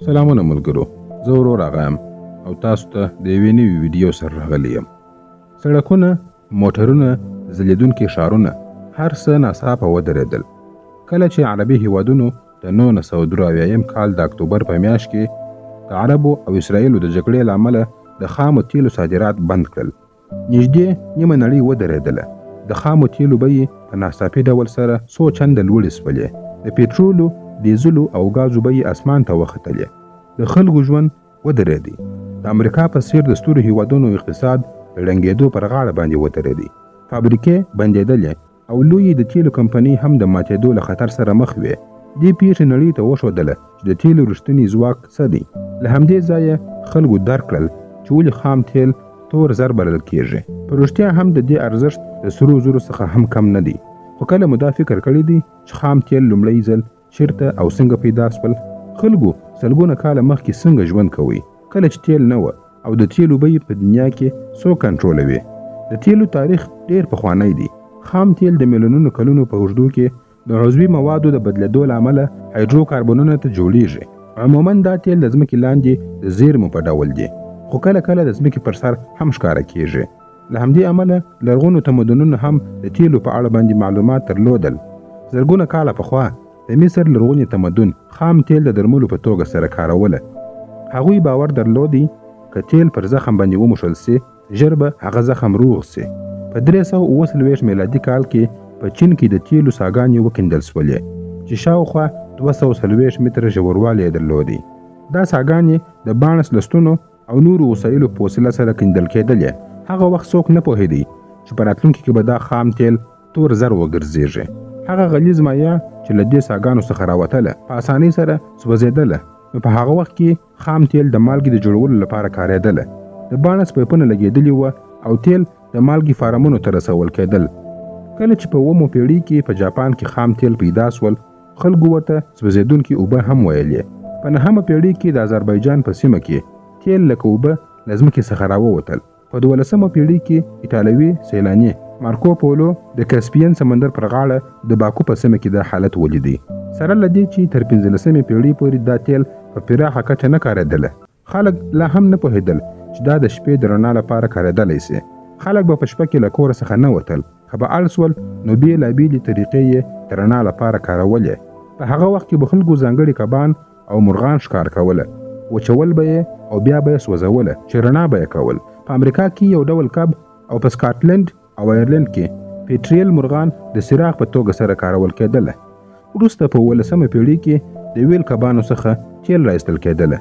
سلامونه ملګرو، زه ورور راغیم او تاسو ته د یوې نوې ویډیو سره راغلی یم. سړکونه، موټرونه، ځلېدونکي ښارونه، هر څه ناڅاپه ودرېدل. کله چې عربي هیوادونو د 1973 کال د اکتوبر په میاشت کې د عربو او اسرائیلو د جګړې له امله د خامو تیلو صادرات بند کړل. نږدې نیمه نړۍ ودرېدله. د خامو تیلو بیې په ناڅاپي ډول سره څو چنده لوړې شولې. د پټرولو، ډیزلو او غازو بیې اسمان ته وختلې. د خلکو ژوند ودرېدی. د امریکا په څیر د سترو هیوادونو اقتصاد د ړنګېدو پر غاړه باندې ودرېدی. فابریکې بندېدلې او لویې د تیلو کمپنۍ هم د ماتېدو له خطر سره مخ وې. دې پیښې نړۍ ته وښودله چې د تیلو رښتینی ځواک څه دی. له همدې ځایه خلکو درک کړل چې ولې خام تیل تور زر بلل کېږي. په رښتیا هم د دې ارزښت د سرو زرو څخه هم کم نه دی. خو کله مو دا فکر کړی دی چې خام تیل لومړی ځل چیرته او څنګه پیدا شول؟ خلکو سلګونه کاله مخکې څنګه ژوند کوي کله چې تیل نه و او د تیلو بیې په دنیا کې څوک کنټرولوي؟ د تیلو تاریخ ډیر پخوانی دی. خام تیل د میلیونونو کلونو په اوږدو کې د عضوي موادو د بدلېدو له امله هایدروکاربنونو ته جوړیږي. عموما دا تیل د ځمکې لاندې د زیرمو په ډول دی، خو کله کله د ځمکې پر سر هم ښکاره کیږي. له همدې امله لرغونو تمدنونو هم د تیلو په اړه باندې معلومات درلودل. زرګونه کاله پخوا د مصر لرغوني تمدن خام تیل د درملو په توګه سره کاروله. هغوی باور درلودی که تیل پر زخم باندې وموښل سي، ژر به هغه زخم روغ سي. په 347 میلادي کال کې په چین کې د تیلو څاګانې وکیندل شولې چې شاوخوا 240 متره ژوروالی یې درلودی. دا څاګانې د بانس لستونو او نورو وسایلو په وسیله سره کیندل کېدلې. هغه وخت څوک نه پوهېدی چې په راتلونکي کې به دا خام تیل تور زر وګرځېږي. هغه غلیظ مایع چې له دې څاګانو څخه راوتله په اسانۍ سره سوځېدله. نو په هغه وخت کې خام تیل د مالګې د جوړولو لپاره کارېدله. د بانس پایپونه لګېدلي وه او تیل د مالګې فارمونو ته رسول کېدل. کله چې په 9مه پیړۍ کې په جاپان کې خام تیل پیدا شول، خلکو ورته سوځېدونکي اوبه هم ویلې. په 9مه پیړۍ کې د آذربایجان په سیمه کې تیل لکه اوبه له ځمکې څخه راووتل. په 12مه پیړۍ کې ایټالوي سیلاني مارکو پولو د کاسپین سمندر پر غاړه د باکو په سیمه کې د حالت ولیدي. سره له دې چې تر 15مې پیړۍ پورې دا تیل په پراخه کچه نه کارېدله. خلک لا هم نه پوهېدل چې دا د شپې د رڼا لپاره کارېدلی سي. خلک به په شپه کې له کوره څخه نه وتل. که به اړ سول نو بېلابېلې طریقې یې د رڼا لپاره کارولې. په هغه وخت کې به خلکو ځانګړي کبان او مرغان ښکار کوله، وچول به یې او بیا به یې سوځوله چې رڼا به یې کول. په امریکا کې یو ډول کب او په سکاټلند او ایرلند کې پیټریل مرغان د څراغ په توګه سره کارول کېدله. وروسته په 18مه پیړۍ کې د ویل کبانو څخه تیل راایستل کېدله.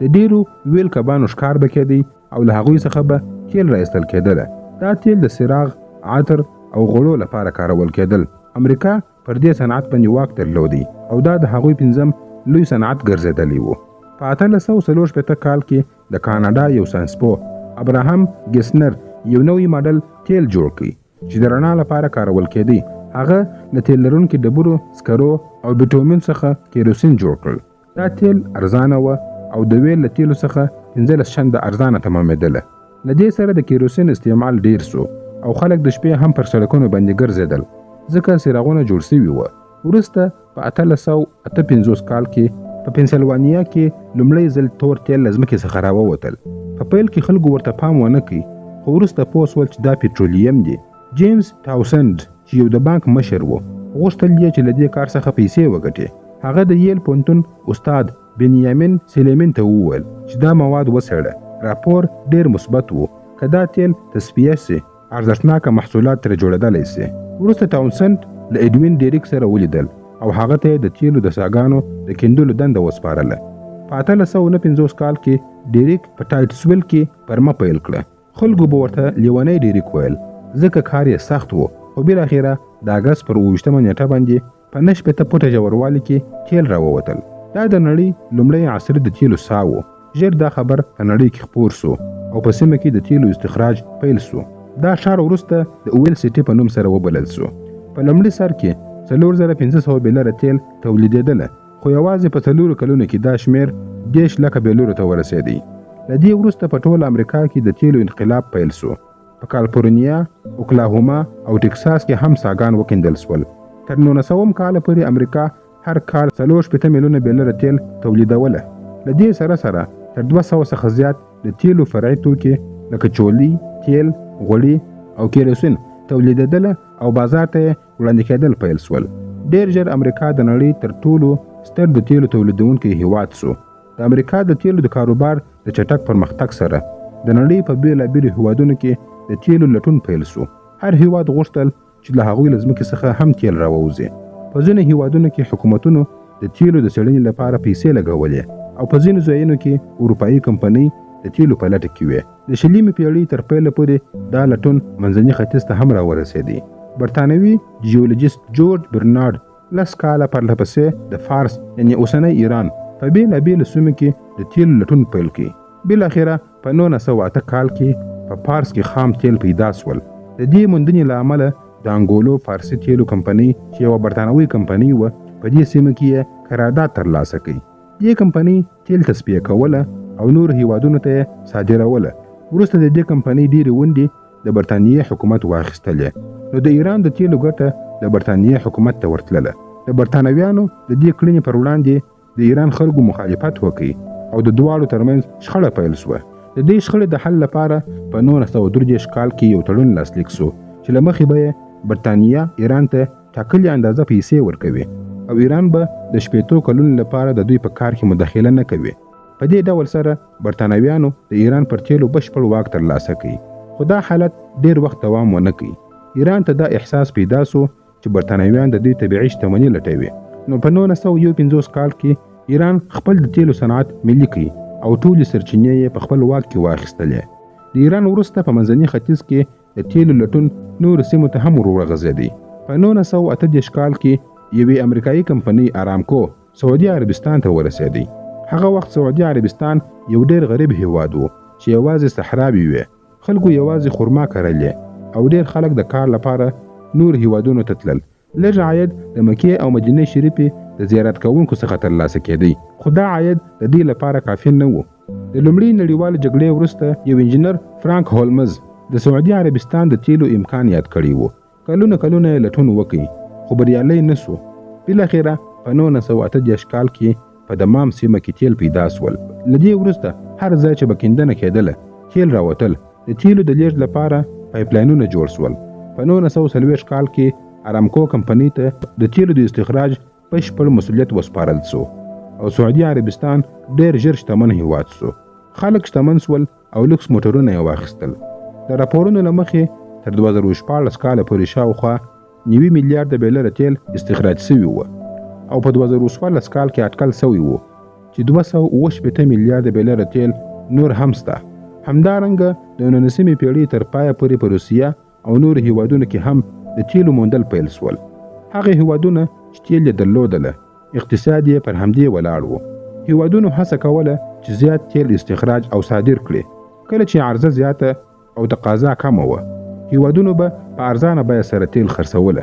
د ډیرو ویل کبانو ښکار به کېدی او له هغوی څخه به تیل راایستل کېدله. دا تیل د څراغ، عطر او غوړو لپاره کارول کېدل. امریکا پر دې صنعت باندې واک درلودی او دا د هغوی 5م لوی صنعت ګرځېدلی و. په 1844 کال کې د کاناډا یو ساینسپوه ابراهام ګیسنر یو نوی ماډل تیل جوړ کړي چې د رڼا لپاره کارول کېدی. هغه له تیل لرونکي ډبرو، سکرو او بټومین څخه کیروسین جوړ کړل. دا تیل ارزانه و او د ویل له تیلو څخه 15 چنده ارزانه تمامېدله. له دې سره د کیروسین استعمال ډیر سو او خلک د شپې هم پر سړکونو باندې ګرځېدل ځکه څراغونه جوړ سوي وو. وروسته په 1858 کال کې په پنسلوانیا کې لومړی ځل تور تیل له ځمکې څخه راووتل. په پیل کې خلکو ورته پام ونه کړي، خو وروسته پوه شول چې دا پټرولیم دی. جیمز ټاوسند چې یو د بانک مشر و، غوښتل یې چې له دې کار څخه پیسې وګټي. هغه د ییل پوهنتون استاد بنیامین سلیمن ته وویل چې دا مواد وڅېړه. راپور ډیر مثبت و. که دا تیل تصفیه سي، ارزښتناکه محصولات ترې جوړېدلی سي. وروسته ټاونسند له ایډوین ډیریک سره ولیدل او هغه ته د تیلو د څاګانو د کیندلو دنده وسپارله. په 1859 کال کې ډیریک په ټایټسویل کې پرمه پیل کړه. خلکو به ورته لیونی ډیریک ویل ځکه کار یې سخت و. خو بالاخره د اګست پر 28مه نیټه باندې په 9 فوټه ژوروالي کې تیل راووتل. دا د نړۍ لومړی عصري د تیلو ساه و. ژر دا خبر په نړۍ کې خپور سو او په سیمه کې د تیلو استخراج پیل سو. دا ښار وروسته د اویل سیټي په نوم سره وبلل سو. په لومړي سر کې 4500 بیلره تیل تولیدېدله، خو یوازې په 4 کلونو کې دا شمیر 10 لکه بیلرو ته ورسېدی. له دې وروسته په ټول امریکا کې د تیلو انقلاب پیل سو. په کالیفورنیا، اوکلاهوما او ټکساس کې هم څاګان وکیندل شول. تر 1900 کال پورې امریکا هر کال 4 میلیونه بیلره تیل تولیدوله. له دې سره سره تر 200 څخه زیات د تیلو فرعي توکي لکه چولي، تیل، غوړي او کیروسین تولیدېدل او بازار ته وړاندې کېدل پیل شول. ډېر ژر امریکا د نړۍ تر ټولو ستر د تیلو تولیدونکی هیواد شو. د امریکا د تیلو د کاروبار د چټک پرمختګ سره د نړۍ په بیلابیلو هیوادونو کې د تیلو لټون پیل شو. هر هیواد غوښتل چې له هغوی له ځمکې څخه هم تیل راووځي. په ځینو هیوادونو کې حکومتونو د تیلو د څېړنې لپاره پیسې لګولې او په ځینو ځایونو کې اروپایي کمپنۍ د تیلو په لټه کې وې. د 20مې پیړۍ تر پیله پورې دا لټون منځني ختیځ ته هم راورسېدی. برتانوي جیولوجیست جورج برنارد 10 کاله پرله پسې د فارس یعنې اوسنی ایران په بیلابیلو سیمو کې د تیلو لټون پیل کړ. بالاخره په 1908 کال کې په فارس کې خام تیل پیدا شول. د دې موندنې له امله د انګولو فارسي تیلو کمپنۍ چې یوه برتانوي کمپنۍ وه په دې سیمه کې یې قرارداد ترلاسه کړ. دې کمپنۍ تیل تصفیه کوله او نور هیوادونو ته یې صادروله. وروسته د دې کمپنۍ ډېرې ونډې د برتانیې حکومت واخیستلې. نو د ایران د تیلو ګټه د برتانیې حکومت ته ورتلله. د برتانویانو د دې کړنې پر وړاندې د ایران خلکو مخالفت وکړ او د دواړو ترمنځ شخړه پیل شوه. د دې شخړې د حل لپاره په 1923 کال کې یو تړون لاسلیک شو چې له مخې به برتانیا ایران ته ټاکلې اندازه پیسې ورکوي او ایران به د 80 کلونو لپاره د دوی په کار کې مداخله نه کوي. په دې ډول سره برتانویانو د ایران پر تیلو بشپړ واک ترلاسه کړ. خو دا حالت ډېر وخت دوام ونه کړ. ایران ته دا احساس پیدا شو چې برتانویان د دوی طبیعي شتمني لټوي. نو په 1951 کال کې ایران خپل د تیلو صنعت ملي کړ او ټولې سرچینې یې په خپل واک کې واخیستلې. د ایران وروسته په منځني ختیځ کې د تیلو لټون نور سیمو ته هم ورغځېدی. په 1938 کال کې یوې امریکایي کمپنۍ ارامکو سعودي عربستان ته ورسېدی. هغه وخت سعودي عربستان یو ډېر غریب هیواد و چې یوازې صحراوي وې. خلکو یوازې خرما کرلې او ډېر خلک د کار لپاره نور هیوادونو ته تلل. لږ عاید د مکې او مدینې شریفې د زیارت کوونکو څخه ترلاسه کېدی، خو دا عاید د دې لپاره کافي نه و. د لومړۍ نړیوالې جګړې وروسته یو انجینر فرانک هولمز د سعودي عربستان د تیلو امکان یاد کړی و. کلونه یې لټون وکړ خو بریالی نه سو. بالاخره په 1938 کال کې په دمام سیمه کې تیل پیدا شول. له دې وروسته هر ځای چې به کیندنه کېدله تیل راوتل. د تیلو د لیږد لپاره پایپلاینونه جوړ شول. په 1940 کال کې ارامکو کمپنۍ ته د تیلو د استخراج بشپړ مسؤلیت وسپارل شو او سعودي عربستان ډېر ژر شتمن هیواد شو. خلک شتمن شول او لوکس موټرونه یې واخیستل. د راپورونو له مخې تر 2014 کاله پورې شاوخوا 9 میلیارده بیلره تیل استخراج شوي وو او په 2014 کال کې اټکل شوی وو چې 280 میلیارده بیلره تیل نور هم شته. همدارنګه د 19مې پیړۍ تر پایه پورې په روسیه او نور هیوادونو کې هم د تیلو موندل پیل شول. هغه هیوادونه چې تیل یې درلودله اقتصاد یې پر همدې ولاړ و. هیوادونو هڅه کوله چې زیات تیل استخراج او صادر کړي. کله چې عرضه زیاته او تقاضا کمه وه هیوادونو به په ارزانه بیه سره تیل خرڅوله.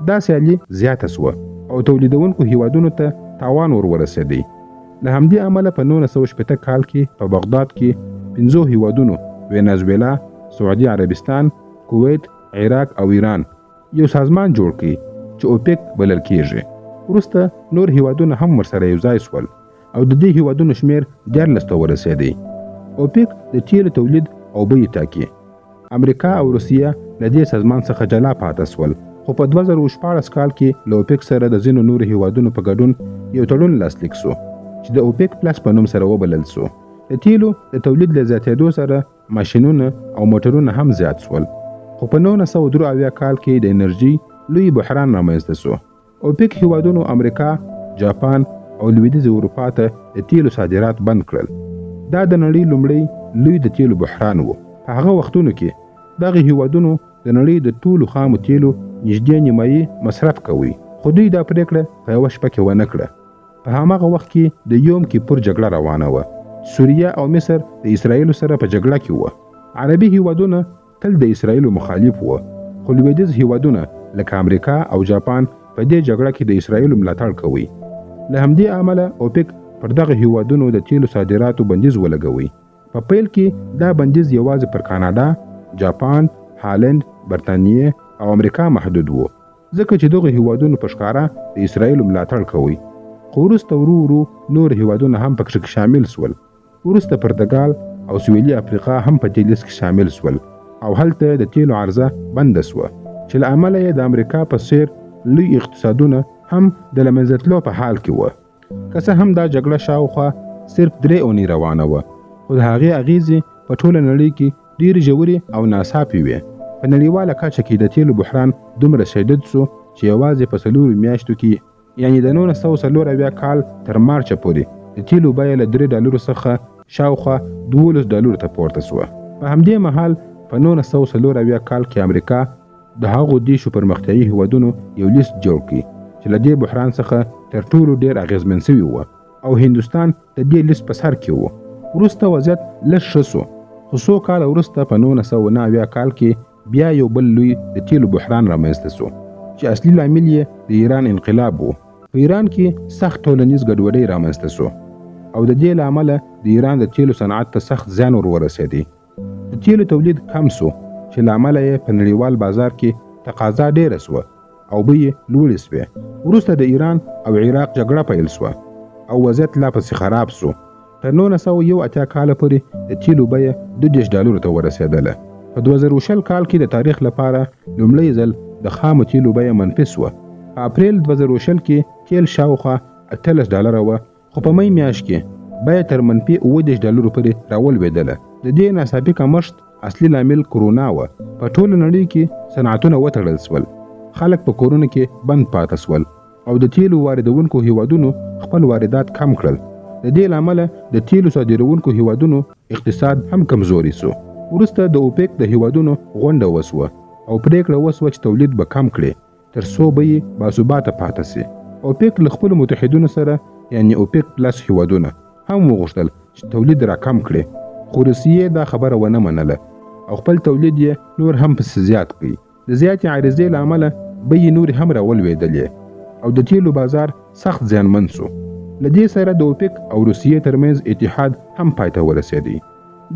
دا سیالي زیاته سوه او تولیدونکو هیوادونو ته تاوان ورسېدی. له همدې امله په 1980 کال کې په بغداد کې 5 هیوادونو وینزویلا، سعودي عربستان، کویت، عراق او ایران یو سازمان جوړ کړي چې اوپیک بلل کېږي. وروسته نور هیوادونه هم ورسره یو ځای شول او د دې هیوادونو شمیر 14 ته ورسېدی. اوپیک د تیلو تولید او بیې ټاکي. امریکا او روسیه له دې سازمان څخه جلا پاتې شول، خو په 2014 کال کې له اوپیک سره د ځینو نورو هیوادونو په ګډون یو تړون لاسلیک شو چې د اوپیک پلس په نوم سره وبلل شو. د تیلو د تولید له زیاتېدو سره ماشینونه او موټرونه هم زیات شول. خو په 1973 کال کې د انرژي لوی بحران رامنځته شو. اوپیک هیوادونو امریکا، جاپان او لویدیځې اروپا ته د تیلو صادرات بند کړل. دا د نړۍ لومړی لوی د تیلو بحران و. په هغه وختونو کې دغه هیوادونو د نړۍ د ټولو خامو تیلو نږدې نیمایي مصرف کوي، خو دوی دا پرېکړه په یوه شپه کې ونه کړه. په هماغه وخت کې د یوم کیپور جګړه روانه وه. سوریه او مصر د اسرائیلو سره په جګړه کې وه. عربي هیوادونه تل د اسرائیلو مخالف وه، خو لویدیځ هیوادونه لکه امریکا او جاپان په دې جګړه کې د اسرائیلو ملاتړ کوي. له همدې امله اوپیک پر دغه هیوادونو د تیلو صادراتو بندیز ولګوي. په پیل کې دا بندیز یوازې پر کاناډا، جاپان، هالند، برتانیې او امریکا محدود و، ځکه چې دغه هیوادونو په ښکاره د اسرائیلو ملاتړ کوي. خو وروسته ورو ورو نور هیوادونه هم پکې شامل سول. وروسته پرتګال او سویلي افریقا هم په دې لیست کې شامل سول او هلته د تیلو عرضه بنده سوه چې له امله یې د امریکا په څیر لوی اقتصادونه هم د له منځه تلو په حال کې وه. که څه هم دا جګړه شاوخوا صرف 3 اونۍ روانه وه، خو د هغې اغیزې په ټوله نړۍ کې ډېرې ژورې او ناڅاپي وې. په نړیواله کچه کې د تیلو بحران دومره شدید سو چې یوازې په 4 میاشتو کې یعنې د 1940 کال تر مارچه پورې د تیلو بیه له $3 څخه شاوخوا $12 ته پورته سوه. په همدې مهال په 1940 کال کې امریکا د هغو دیشو پرمختیایي هیوادونو یو لیست جوړ کړي چې له دې بحران څخه تر ټولو ډېر اغیزمن سوي وه او هندوستان د دې لیست په سر کې و. وروسته وضعیت لږ ښه سو، خو څو کاله وروسته په 1990 کال کې بیا یو بل لوی د تیلو بحران رامنځته سو چې اصلي لامل یې د ایران انقلاب و. په ایران کې سخت ټولنیز ګډوډۍ رامنځته سو او د دې له امله د ایران د تیلو صنعت ته سخت زیان ورسېدی. د تیلو تولید کم سو چې له امله یې په نړیوال بازار کې تقاضا ډېره سوه او بیې لوړې سوې. وروسته د ایران او عراق جګړه پیل سوه او وضعیت لا پسې خراب سو. تر 1980 کاله پورې د تیلو بیه $20 ته ورسېدله. په 2020 کال کې د تاریخ لپاره لومړی ځل د خامو تیلو بیه منفي سوه. په اپریل 2020 کې تیل شاوخوا $18 وه، خو په می میاشت کې بیه تر منفي $18 پورې راولوېدله. د دې ناڅاپي کمښت اصلي لامل کرونا وه. په ټوله نړۍ کې صنعتونه وتړل سول، خلک په کورونو کې بند پاته سول او د تیلو واردونکو هیوادونو خپل واردات کم کړل. د دې له امله د تیلو صادرونکو هیوادونو اقتصاد هم کمزوري سو. وروسته د اوپیک د هیوادونو غونډه وسوه او پریکړه وسوه چې تولید به کم کړي تر څو بیې باثباته پاته سي. اوپیک له خپلو متحدینو سره یعنی اوپیک پلس هیوادونه هم وغوښتل چې تولید را کم کړي، خو روسیې دا خبره ونه منله او خپل تولید یې نور هم پسې زیات کړي. د زیاتې عرضې له امله بیې نورې هم راولوېدلې او د تیلو بازار سخت زیانمن سو. له دې سره د اوپیک او روسیې ترمنځ اتحاد هم پای ته ورسېدی.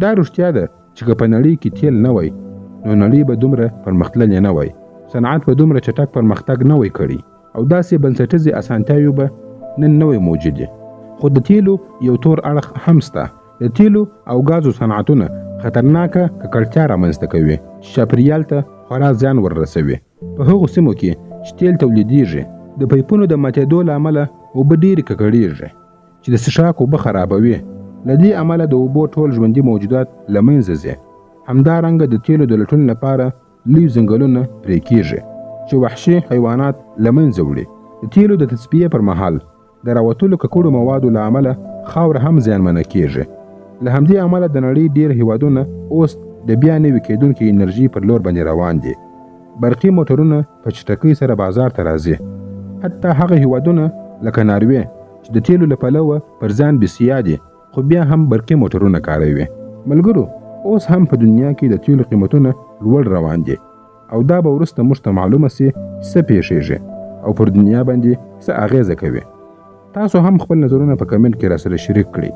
دا رښتیا ده چې که په نړۍ کې تیل نه وای نو نړۍ به دومره پرمختللې نه وای، صنعت به دومره چټک پرمختګ نه وای کړی او داسې بنسټیزې اسانتیاوې به نن نه وای موجودې. خو د تیلو یو تور اړخ هم سته. د تیلو او غازو صنعتونه خطرناکه ککړتیا رامنځته کوي چې چاپیریال ته خورا زیان ورسوي. په هغو سیمو کې چې تیل تولیدیږي د پایپونو د ماتېدو له امله اوبه ډېرې ککړېږي چې د څښاک اوبه خرابوي. له دې امله د اوبو ټول ژوندي موجودات له منځه ځي. همدارنګه د تیلو د لټون لپاره لوی ځنګلونه پرې کېږي چې وحشي حیوانات له منځه وړي. د تیلو د تصفیې پر مهال د راوتلو ککړو موادو له امله خاوره هم زیانمنه کېږي. له همدې امله د نړۍ ډېر هیوادونه اوس د بیا نوي کېدونکې انرژي پر لور باندې روان دي. برقي موټرونه په چټکۍ سره بازار ته راځي. حتی هغه هیوادونه لکه ناروې چې د تیلو له پلوه پر ځان بسیا دي خو بیا هم برقي موټرونه کاروي. ملګرو، اوس هم په دنیا کې د تیلو قیمتونه لوړ روان دي او دا به وروسته موږ ته معلومه سي څه پیښیږي او پر دنیا باندې څه اغیزه کوي. تاسو هم خپل نظرونه په کمنټ کې راسره شریک کړئ.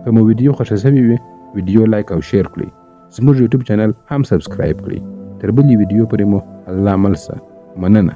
که مو ویډیو خوښه شوې وي ویډیو لایک او شیر کړئ. زموږ یوټیوب چینل هم سبسکرایب کړئ. تر بلې ویډیو پورې مو الله مل شه. مننه.